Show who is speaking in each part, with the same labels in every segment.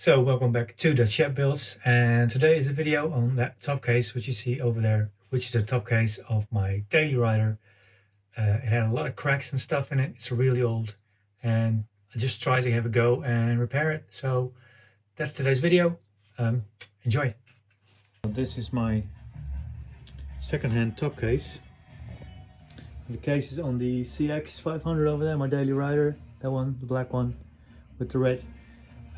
Speaker 1: So welcome back to the Shed Builds, and today is a video on that top case which you see over there, which is a top case of my daily rider. It had a lot of cracks and stuff in it. It's really old, and I just tried to have a go and repair it. So that's today's video. Enjoy. This is my second-hand top case. The case is on the CX500 over there, my daily rider. That one, the black one with the red.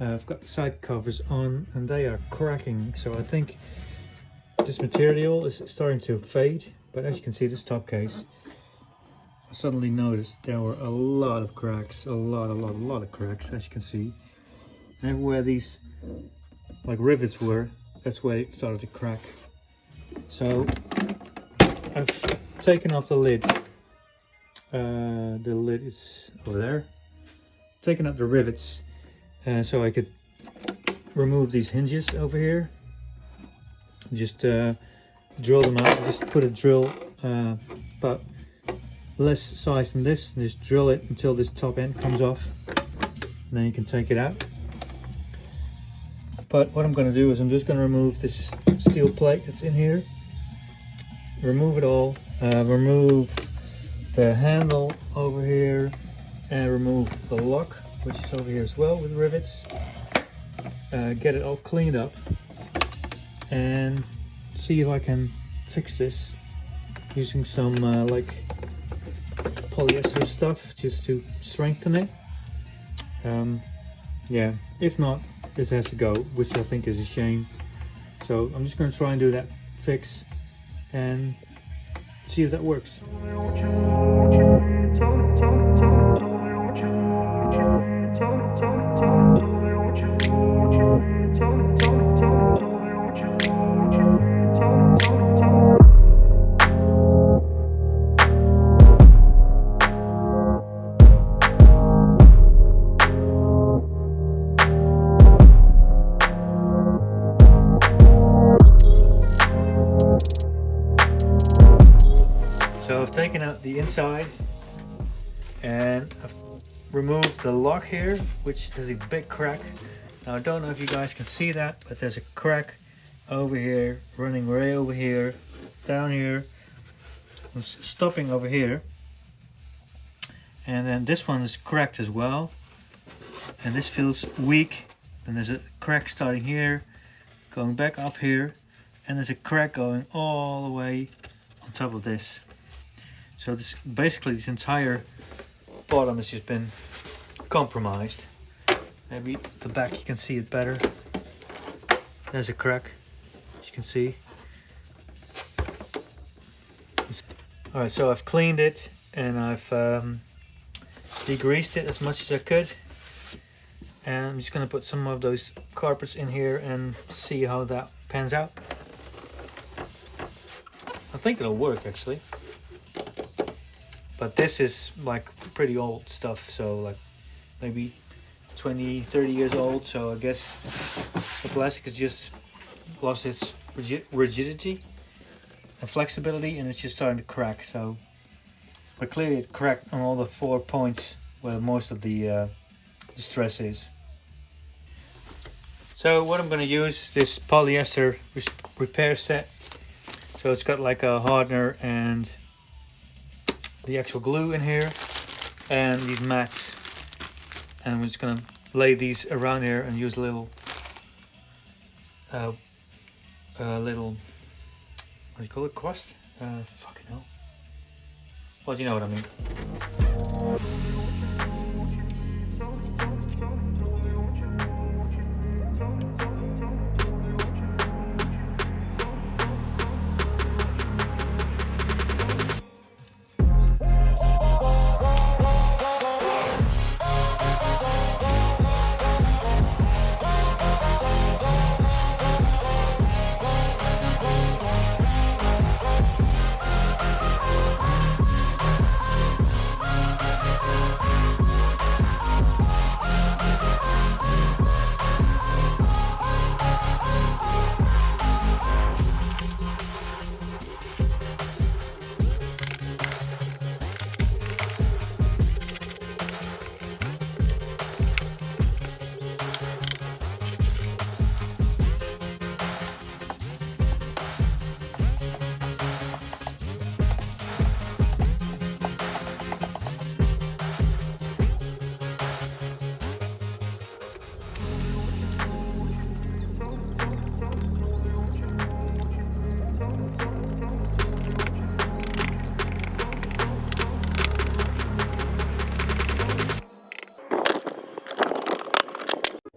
Speaker 1: I've got the side covers on and they are cracking, so I think this material is starting to fade. But as you can see, this top case, I suddenly noticed there were a lot of cracks, a lot of cracks, as you can see. And everywhere these like rivets were, that's where it started to crack. So I've taken off the lid. The lid is over there. Taken up the rivets. So I could remove these hinges over here. Just drill them out. Just put a drill about less size than this, and just drill it until this top end comes off. And then you can take it out. But what I'm going to do is I'm just going to remove this steel plate that's in here. Remove it all. Remove the handle over here, and remove the lock, which is over here as well with rivets. Get it all cleaned up and see if I can fix this using some like polyester stuff just to strengthen it. Yeah, if not, this has to go, which I think is a shame. So I'm just going to try and do that fix and see if that works. So I've taken out the inside and I've removed the lock here, which is a big crack. Now I don't know if you guys can see that, but there's a crack over here, running way over here, down here, stopping over here. And then this one is cracked as well. And this feels weak. And there's a crack starting here, going back up here, and there's a crack going all the way on top of this. So this basically this entire bottom has just been compromised. Maybe the back you can see it better. There's a crack, as you can see. Alright, so I've cleaned it and I've degreased it as much as I could. And I'm just going to put some of those carpets in here and see how that pans out. I think it'll work actually. But this is like pretty old stuff, so like maybe 20-30 years old, so I guess the plastic has just lost its rigidity and flexibility, and it's just starting to crack. So, but clearly it cracked on all the 4 points where most of the stress is. So what I'm going to use is this polyester repair set. So it's got like a hardener and the actual glue in here and these mats, and we're just gonna lay these around here and use a little what do you call it, crust? Fucking hell, well, you know what I mean.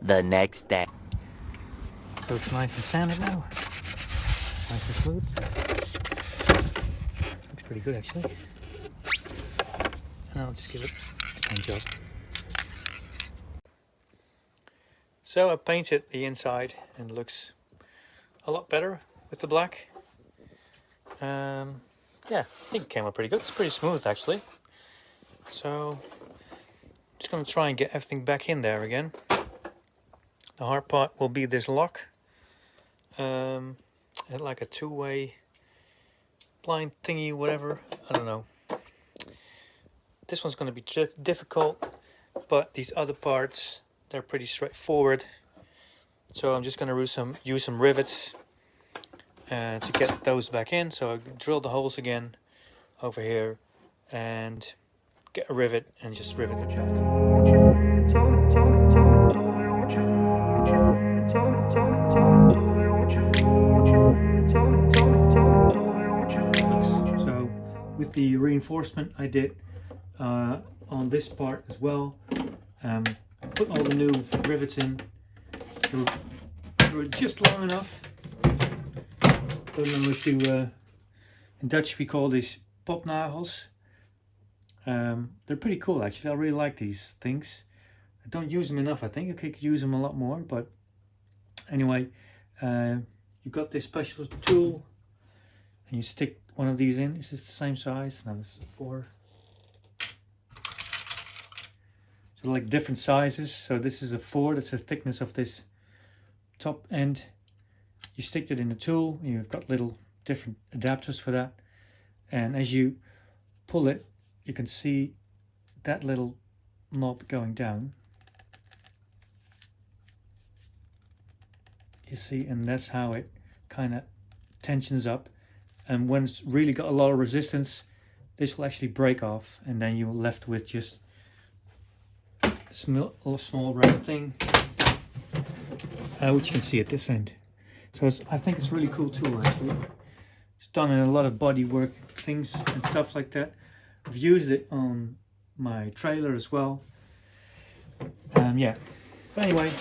Speaker 2: the next day.
Speaker 1: So it's nice and sanded now. Nice and smooth. Looks pretty good actually. And I'll just give it a paint job. So I painted the inside and it looks a lot better with the black. Yeah, I think it came out pretty good. It's pretty smooth actually. So just gonna try and get everything back in there again. The hard part will be this lock. And like a two-way blind thingy, whatever. I don't know. This one's gonna be difficult, but these other parts, they're pretty straightforward. So I'm just gonna use some rivets to get those back in. So I drill the holes again over here and get a rivet and just rivet it back. So with the reinforcement I did on this part as well, put all the new rivets in. They were just long enough. Don't know if you, in Dutch we call these popnagels. They're pretty cool actually. I really like these things. I don't use them enough. I think I could use them a lot more, but anyway, you got this special tool and you stick one of these in. This is the same size. Now this is 4. So like different sizes. So this is a 4. That's the thickness of this top end. You stick it in the tool. You've got little different adapters for that. And as you pull it, you can see that little knob going down. You see, and that's how it kind of tensions up. And when it's really got a lot of resistance, this will actually break off, and then you're left with just a small round thing, which you can see at this end. So I think it's a really cool tool actually. It's done in a lot of body work things and stuff like that. I've used it on my trailer as well. Yeah, but anyway,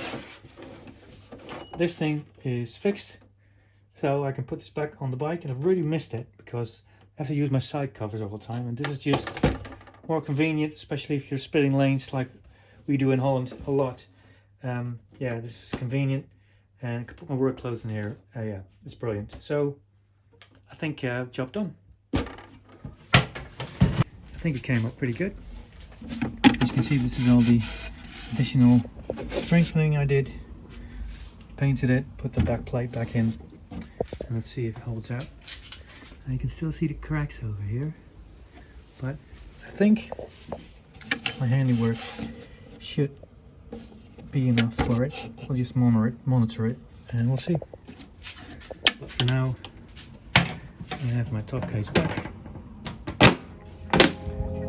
Speaker 1: this thing is fixed, so I can put this back on the bike, and I've really missed it because I have to use my side covers all the time, and this is just more convenient, especially if you're splitting lanes like we do in Holland a lot. Yeah, this is convenient, and I can put my work clothes in here. Yeah, it's brilliant. So I think job done. I think it came up pretty good. As you can see, this is all the additional strengthening I did. Painted it, put the back plate back in, and let's see if it holds out. And you can still see the cracks over here, but I think my handiwork should be enough for it. We'll just monitor it, and we'll see. But for now, I have my top case back,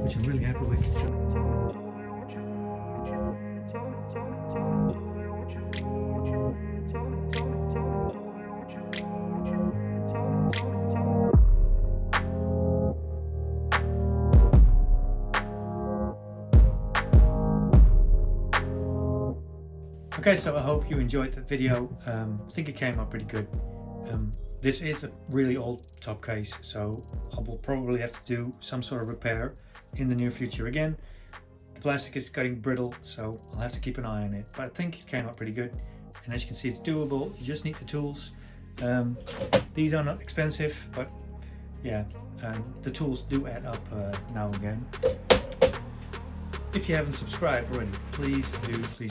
Speaker 1: which I'm really happy with. Okay, so I hope you enjoyed that video. I think it came out pretty good. This is a really old top case, so I will probably have to do some sort of repair in the near future again. The plastic is getting brittle, so I'll have to keep an eye on it. But I think it came out pretty good. And as you can see, it's doable. You just need the tools. These are not expensive, but yeah, the tools do add up now and again. If you haven't subscribed already, please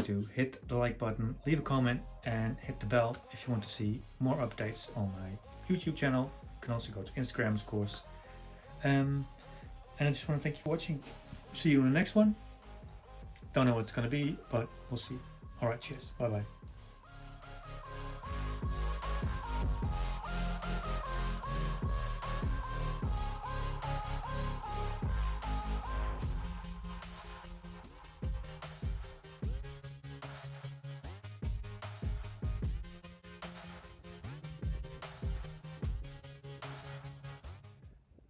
Speaker 1: do hit the like button, leave a comment, and hit the bell if you want to see more updates on my YouTube channel. You can also go to Instagram, of course. And I just want to thank you for watching. See you in the next one. Don't know what it's going to be, but we'll see. Alright, cheers. Bye bye.